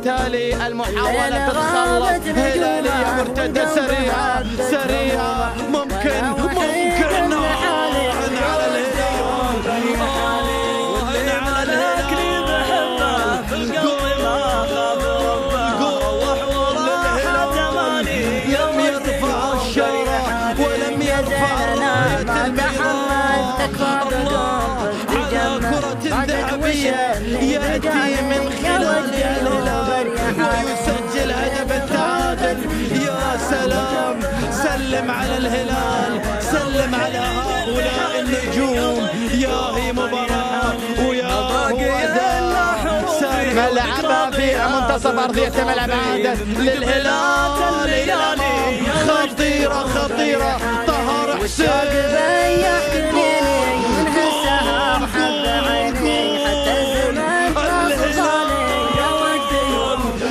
وبالتالي المحاولة تتخلص. هلالية مرتدة سريعة سريعة، ممكن على الهلال، على الهلال، لم يرفع الشارع ولم يرفع راية الميران. على كرة ذهبية يأتي من خلال الهلال ويسجل هدف التعادل. يا سلام، سلم على الهلال، سلم على هؤلاء النجوم. يا هي مباراة ويا هو أداء. ملعبها في منتصف أرضية الأبعاد للهلال الأمام. خطيرة طهر حسين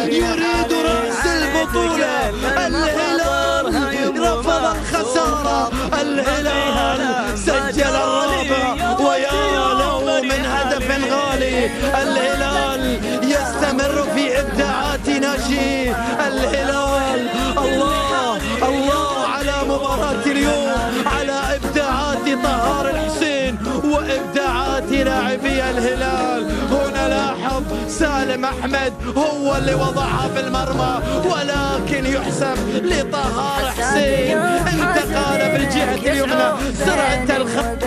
يريد رأس البطولة. الهلال رفض خسارة، الهلال سجل الرابع ويا له من هدف غالي. الهلال يستمر في إبداعات ناشئ. الهلال الله على مباراة اليوم، على إبداعات طهار الحسين وإبداعات لاعبي الهلال. هنا لاحظ سالم أحمد هو اللي وضعها في المرمى، ولكن يحسب لطهار حسين. انتقل بالجهة اليمنى، سرعة الخط